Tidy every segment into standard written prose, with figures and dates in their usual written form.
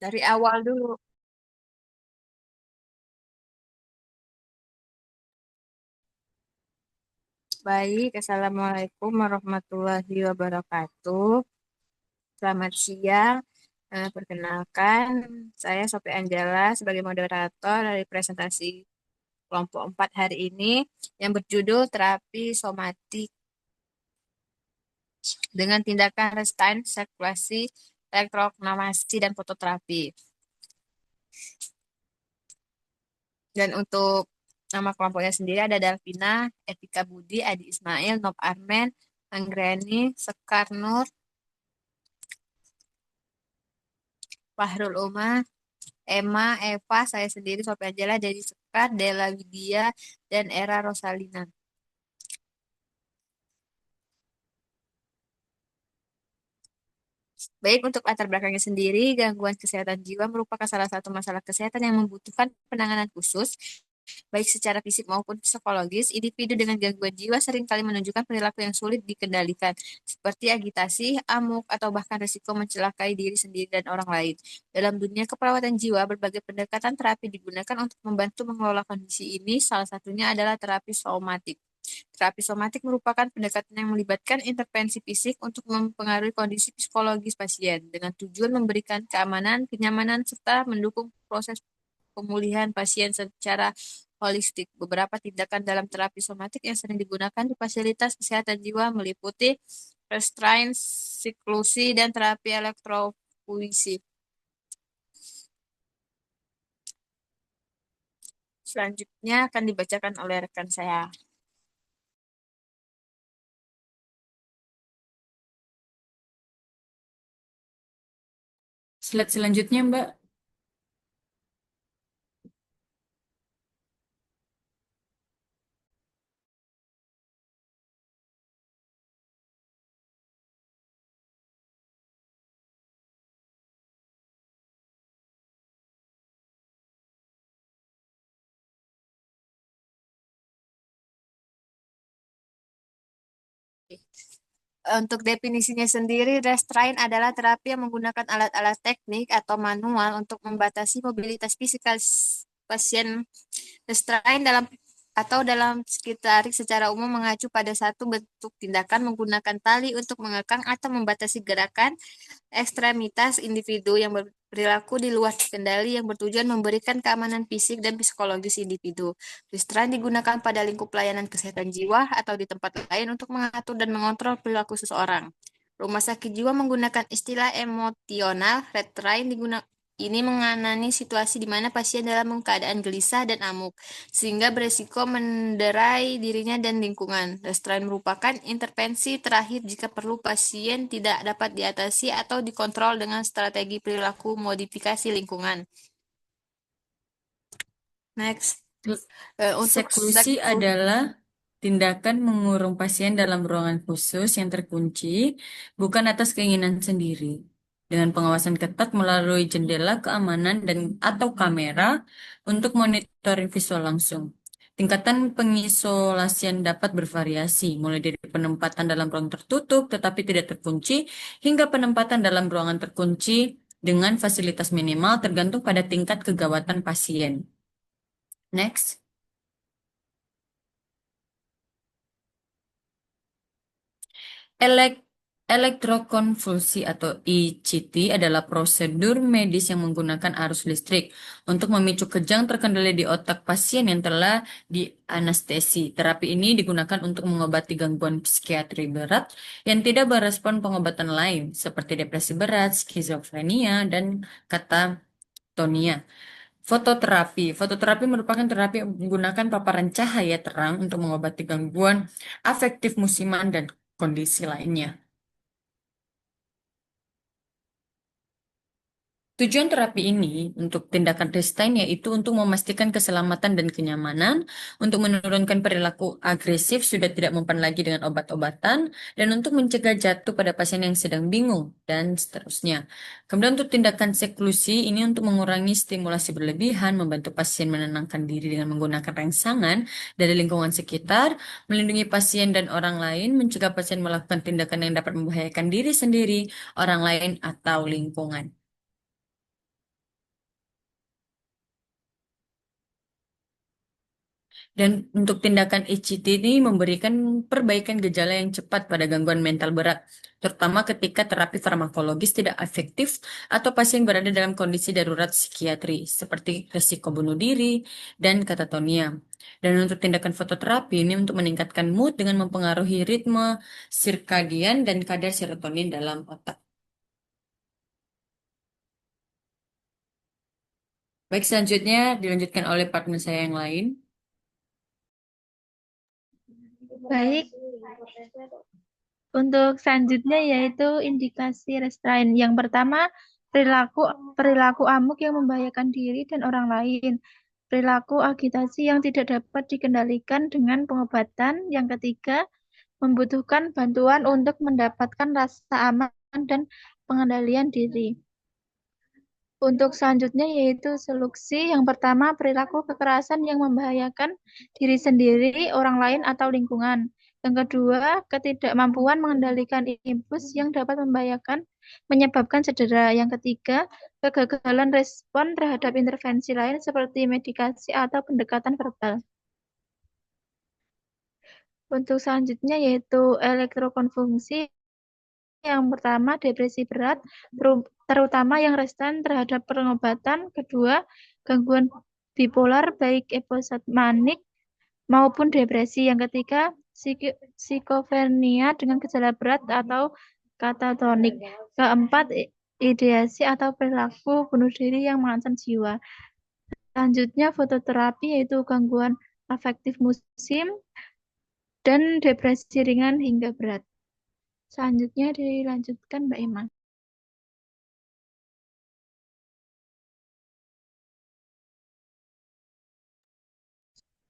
Dari awal dulu. Baik, Assalamualaikum warahmatullahi wabarakatuh. Selamat siang. Perkenalkan, saya Sophie Anjala sebagai moderator dari presentasi kelompok 4 hari ini yang berjudul terapi somatik dengan tindakan restrain, sirkulasi, elektroagramasi, dan fototerapi. Dan untuk nama kelompoknya sendiri ada Dalvina, Etika Budi, Adi Ismail, Nob Armen, Anggreni, Sekar Nur, Fahrul Umar, Emma, Eva, saya sendiri Sophia Anjela, Dedi Sekar, Della Widya, dan Era Rosalina. Baik, untuk latar belakangnya sendiri, gangguan kesehatan jiwa merupakan salah satu masalah kesehatan yang membutuhkan penanganan khusus, baik secara fisik maupun psikologis. Individu dengan gangguan jiwa seringkali menunjukkan perilaku yang sulit dikendalikan, seperti agitasi, amuk, atau bahkan risiko mencelakai diri sendiri dan orang lain. Dalam dunia keperawatan jiwa, berbagai pendekatan terapi digunakan untuk membantu mengelola kondisi ini, salah satunya adalah terapi somatik. Terapi somatik merupakan pendekatan yang melibatkan intervensi fisik untuk mempengaruhi kondisi psikologis pasien dengan tujuan memberikan keamanan, kenyamanan, serta mendukung proses pemulihan pasien secara holistik. Beberapa tindakan dalam terapi somatik yang sering digunakan di fasilitas kesehatan jiwa meliputi restraint, siklusi, dan terapi elektropuisi. Selanjutnya akan dibacakan oleh rekan saya. Slide selanjutnya, Mbak. Untuk definisinya sendiri, restraint adalah terapi yang menggunakan alat-alat teknik atau manual untuk membatasi mobilitas fisikal pasien. Restraint dalam sekitar secara umum mengacu pada satu bentuk tindakan menggunakan tali untuk mengekang atau membatasi gerakan ekstremitas individu yang berperilaku di luar kendali yang bertujuan memberikan keamanan fisik dan psikologis individu. Restraint digunakan pada lingkup pelayanan kesehatan jiwa atau di tempat lain untuk mengatur dan mengontrol perilaku seseorang. Rumah sakit jiwa menggunakan istilah emosional restraint ini mengenani situasi di mana pasien dalam keadaan gelisah dan amuk, sehingga beresiko menderai dirinya dan lingkungan. Restraint merupakan intervensi terakhir jika perlu pasien tidak dapat diatasi atau dikontrol dengan strategi perilaku modifikasi lingkungan. Next. Untuk Seklusi adalah tindakan mengurung pasien dalam ruangan khusus yang terkunci, bukan atas keinginan sendiri. Dengan pengawasan ketat melalui jendela keamanan dan atau kamera untuk monitoring visual langsung. Tingkatan pengisolasian dapat bervariasi, mulai dari penempatan dalam ruang tertutup tetapi tidak terkunci, hingga penempatan dalam ruangan terkunci dengan fasilitas minimal tergantung pada tingkat kegawatan pasien. Next. Elek Elektrokonvulsi atau ECT adalah prosedur medis yang menggunakan arus listrik untuk memicu kejang terkendali di otak pasien yang telah dianestesi. Terapi ini digunakan untuk mengobati gangguan psikiatri berat yang tidak berespon pengobatan lain, seperti depresi berat, skizofrenia, dan katatonia. Fototerapi merupakan terapi yang menggunakan paparan cahaya terang untuk mengobati gangguan afektif musiman dan kondisi lainnya. Tujuan terapi ini untuk tindakan restrain yaitu untuk memastikan keselamatan dan kenyamanan, untuk menurunkan perilaku agresif sudah tidak mempan lagi dengan obat-obatan, dan untuk mencegah jatuh pada pasien yang sedang bingung, dan seterusnya. Kemudian untuk tindakan seklusi ini untuk mengurangi stimulasi berlebihan, membantu pasien menenangkan diri dengan menggunakan rangsangan dari lingkungan sekitar, melindungi pasien dan orang lain, mencegah pasien melakukan tindakan yang dapat membahayakan diri sendiri, orang lain, atau lingkungan. Dan untuk tindakan ECT ini memberikan perbaikan gejala yang cepat pada gangguan mental berat, terutama ketika terapi farmakologis tidak efektif atau pasien berada dalam kondisi darurat psikiatri, seperti risiko bunuh diri dan katatonia. Dan untuk tindakan fototerapi ini untuk meningkatkan mood dengan mempengaruhi ritme sirkadian dan kadar serotonin dalam otak. Baik, selanjutnya dilanjutkan oleh partner saya yang lain. Baik, untuk selanjutnya yaitu indikasi restrain. Yang pertama, perilaku perilaku amuk yang membahayakan diri dan orang lain. Perilaku agitasi yang tidak dapat dikendalikan dengan pengobatan. Yang ketiga, membutuhkan bantuan untuk mendapatkan rasa aman dan pengendalian diri. Untuk selanjutnya yaitu solusi. Yang pertama, perilaku kekerasan yang membahayakan diri sendiri, orang lain, atau lingkungan. Yang kedua, ketidakmampuan mengendalikan impuls yang dapat menyebabkan cedera. Yang ketiga, kegagalan respon terhadap intervensi lain seperti medikasi atau pendekatan verbal. Untuk selanjutnya yaitu elektrokonvulsi. Yang pertama, depresi berat, terutama yang resisten terhadap pengobatan. Kedua, gangguan bipolar, baik episode manik maupun depresi. Yang ketiga, psikofrenia dengan gejala berat atau katatonik. Keempat, ideasi atau perilaku bunuh diri yang mengancam jiwa. Selanjutnya, fototerapi yaitu gangguan afektif musim dan depresi ringan hingga berat. Selanjutnya dilanjutkan Mbak Emma.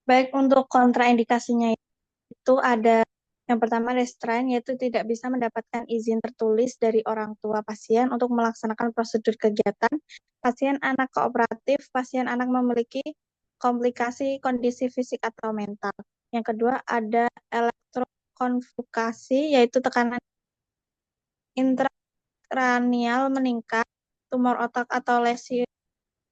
Baik, untuk kontraindikasinya itu ada yang pertama restrain, yaitu tidak bisa mendapatkan izin tertulis dari orang tua pasien untuk melaksanakan prosedur kegiatan. Pasien anak kooperatif, pasien anak memiliki komplikasi kondisi fisik atau mental. Yang kedua ada elektrokonvokasi, yaitu tekanan intrakranial meningkat, tumor otak atau lesi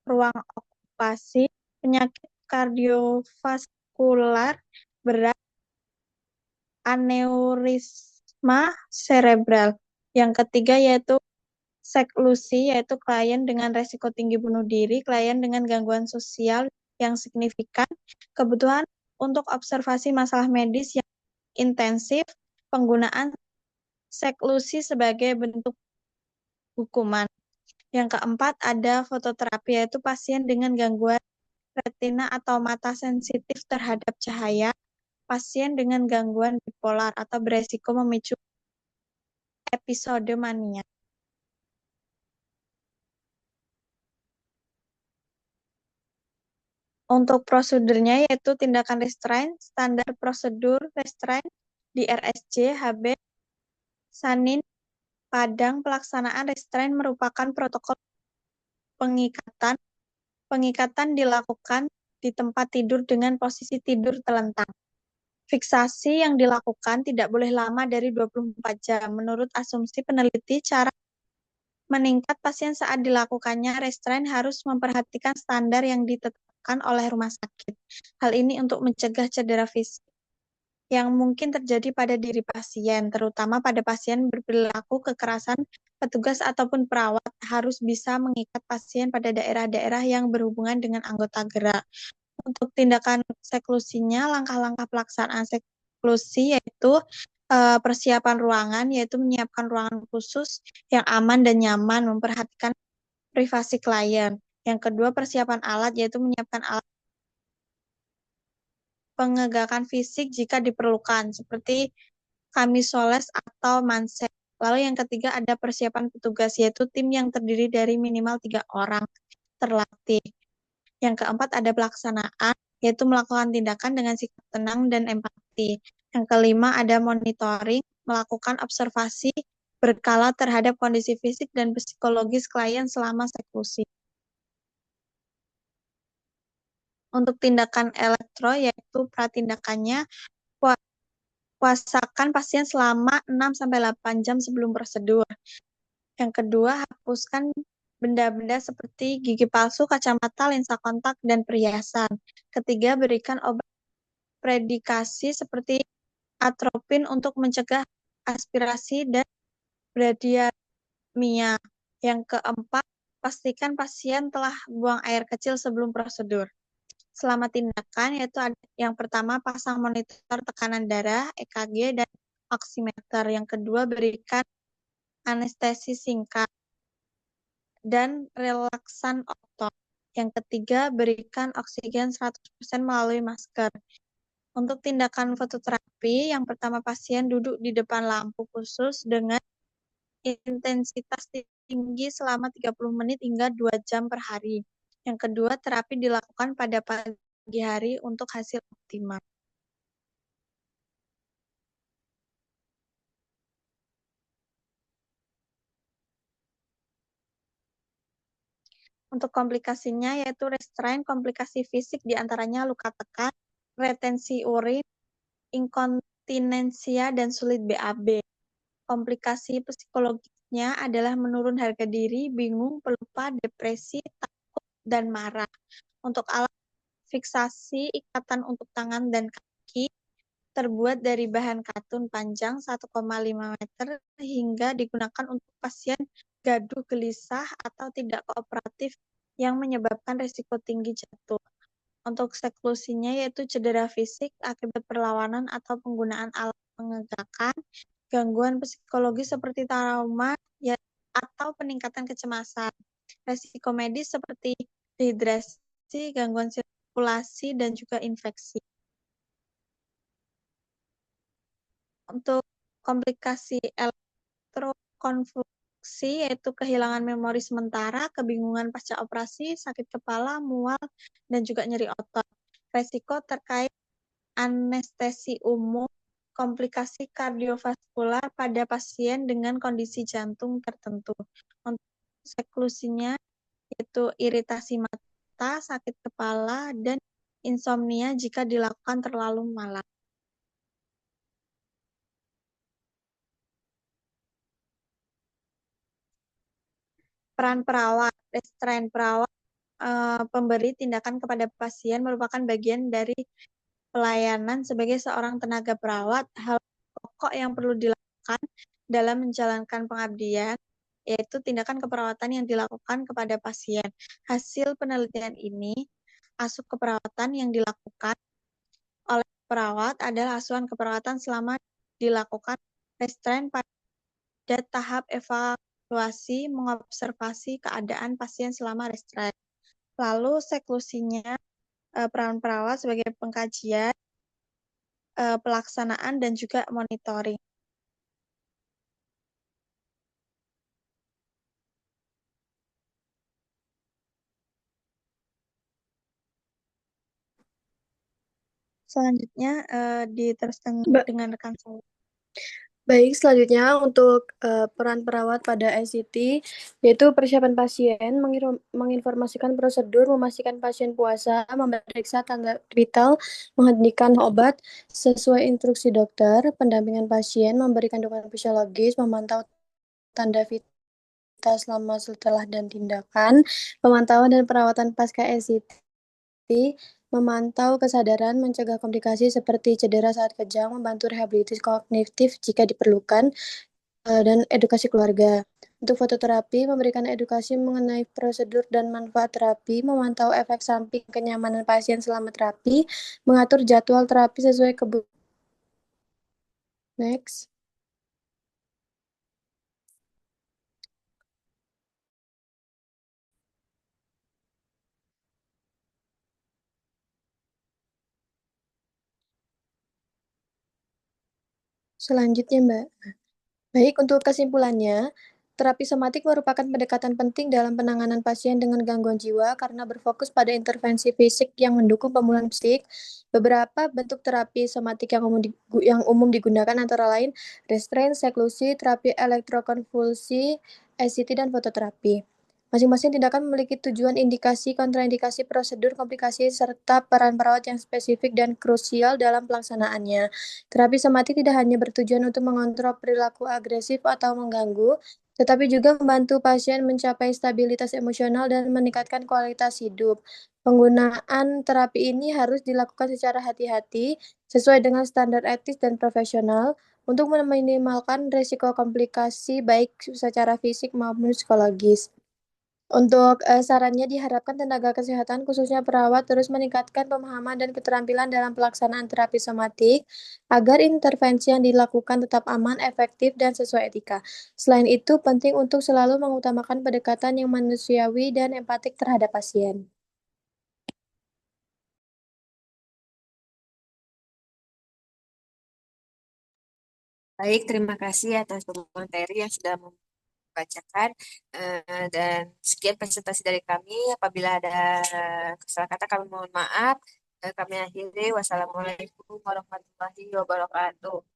ruang okupasi, penyakit kardiovaskular berat, aneurisma cerebral. Yang ketiga yaitu seklusi, yaitu klien dengan resiko tinggi bunuh diri, klien dengan gangguan sosial yang signifikan, kebutuhan untuk observasi masalah medis yang intensif, penggunaan seklusi sebagai bentuk hukuman. Yang keempat ada fototerapi, yaitu pasien dengan gangguan retina atau mata sensitif terhadap cahaya, pasien dengan gangguan bipolar atau beresiko memicu episode mania. Untuk prosedurnya yaitu tindakan restrain, standar prosedur restrain di RSJ, HB, Sanin, Padang. Pelaksanaan restrain merupakan protokol pengikatan. Pengikatan dilakukan di tempat tidur dengan posisi tidur telentang. Fiksasi yang dilakukan tidak boleh lama dari 24 jam. Menurut asumsi peneliti, cara meningkat pasien saat dilakukannya restrain harus memperhatikan standar yang ditetapkan oleh rumah sakit. Hal ini untuk mencegah cedera fisik yang mungkin terjadi pada diri pasien, terutama pada pasien berperilaku kekerasan. Petugas ataupun perawat harus bisa mengikat pasien pada daerah-daerah yang berhubungan dengan anggota gerak. Untuk tindakan seklusinya, langkah-langkah pelaksanaan seklusi yaitu persiapan ruangan, yaitu menyiapkan ruangan khusus yang aman dan nyaman, memperhatikan privasi klien. Yang kedua, persiapan alat, yaitu menyiapkan alat pengegakan fisik jika diperlukan, seperti kamisoles atau manset. Lalu yang ketiga ada persiapan petugas, yaitu tim yang terdiri dari minimal 3 orang terlatih. Yang keempat ada pelaksanaan, yaitu melakukan tindakan dengan sikap tenang dan empati. Yang kelima ada monitoring, melakukan observasi berkala terhadap kondisi fisik dan psikologis klien selama seklusi. Untuk tindakan elektro, yaitu pratindakannya, puasakan pasien selama 6-8 jam sebelum prosedur. Yang kedua, hapuskan benda-benda seperti gigi palsu, kacamata, lensa kontak, dan perhiasan. Ketiga, berikan obat predikasi seperti atropin untuk mencegah aspirasi dan bradyarmia. Yang keempat, pastikan pasien telah buang air kecil sebelum prosedur. Selama tindakan, yaitu yang pertama pasang monitor tekanan darah, EKG, dan oximeter. Yang kedua, berikan anestesi singkat dan relaksan otot. Yang ketiga, berikan oksigen 100% melalui masker. Untuk tindakan fototerapi, yang pertama pasien duduk di depan lampu khusus dengan intensitas tinggi selama 30 menit hingga 2 jam per hari. Yang kedua, terapi dilakukan pada pagi hari untuk hasil optimal. Untuk komplikasinya yaitu restrain, komplikasi fisik diantaranya luka tekan, retensi urin, inkontinensia, dan sulit BAB. Komplikasi psikologisnya adalah menurun harga diri, bingung, pelupa, depresi, takut, dan marah. Untuk alat fiksasi ikatan untuk tangan dan kaki terbuat dari bahan katun panjang 1,5 meter hingga digunakan untuk pasien gaduh, gelisah, atau tidak kooperatif yang menyebabkan risiko tinggi jatuh. Untuk seklusinya yaitu cedera fisik akibat perlawanan atau penggunaan alat menegakkan, gangguan psikologis seperti trauma atau peningkatan kecemasan, resiko medis seperti dehidrasi, gangguan sirkulasi, dan juga infeksi. Untuk komplikasi elektrokonvulsi yaitu kehilangan memori sementara, kebingungan pasca operasi, sakit kepala, mual, dan juga nyeri otot. Resiko terkait anestesi umum, komplikasi kardiovaskular pada pasien dengan kondisi jantung tertentu. Untuk seklusinya yaitu iritasi mata, sakit kepala, dan insomnia jika dilakukan terlalu malam. Peran perawat, restrain perawat pemberi tindakan kepada pasien merupakan bagian dari pelayanan sebagai seorang tenaga perawat. Hal pokok yang perlu dilakukan dalam menjalankan pengabdian yaitu tindakan keperawatan yang dilakukan kepada pasien. Hasil penelitian ini, asup keperawatan yang dilakukan oleh perawat adalah asuhan keperawatan selama dilakukan restrain pada tahap evaluasi mengobservasi keadaan pasien selama restrain. Lalu seklusinya peran perawat sebagai pengkajian, pelaksanaan, dan juga monitoring. Selanjutnya diteruskan dengan rekan saya. Baik, selanjutnya untuk peran perawat pada ICT, yaitu persiapan pasien, menginformasikan prosedur, memastikan pasien puasa, memeriksa tanda vital, menghentikan obat sesuai instruksi dokter, pendampingan pasien, memberikan dukungan fisiologis, memantau tanda vital selama, setelah, dan tindakan, pemantauan dan perawatan pasca ICT, memantau kesadaran, mencegah komplikasi seperti cedera saat kejang, membantu rehabilitasi kognitif jika diperlukan, dan edukasi keluarga. Untuk fototerapi, memberikan edukasi mengenai prosedur dan manfaat terapi, memantau efek samping kenyamanan pasien selama terapi, mengatur jadwal terapi sesuai kebutuhan. Next. Selanjutnya, Mbak. Baik, untuk kesimpulannya, terapi somatik merupakan pendekatan penting dalam penanganan pasien dengan gangguan jiwa karena berfokus pada intervensi fisik yang mendukung pemulihan psikik. Beberapa bentuk terapi somatik yang umum digunakan antara lain restrain, seklusi, terapi elektrokonvulsi, ICT, dan fototerapi. Masing-masing tindakan memiliki tujuan, indikasi, kontraindikasi, prosedur, komplikasi, serta peran perawat yang spesifik dan krusial dalam pelaksanaannya. Terapi somatik tidak hanya bertujuan untuk mengontrol perilaku agresif atau mengganggu, tetapi juga membantu pasien mencapai stabilitas emosional dan meningkatkan kualitas hidup. Penggunaan terapi ini harus dilakukan secara hati-hati, sesuai dengan standar etis dan profesional, untuk meminimalkan risiko komplikasi baik secara fisik maupun psikologis. Untuk sarannya diharapkan tenaga kesehatan, khususnya perawat, terus meningkatkan pemahaman dan keterampilan dalam pelaksanaan terapi somatik, agar intervensi yang dilakukan tetap aman, efektif, dan sesuai etika. Selain itu, penting untuk selalu mengutamakan pendekatan yang manusiawi dan empatik terhadap pasien. Baik, terima kasih atas materi yang sudah membacakan. Dan sekian presentasi dari kami. Apabila ada kesalahan kata, kami mohon maaf. Kami akhiri. Wassalamualaikum warahmatullahi wabarakatuh.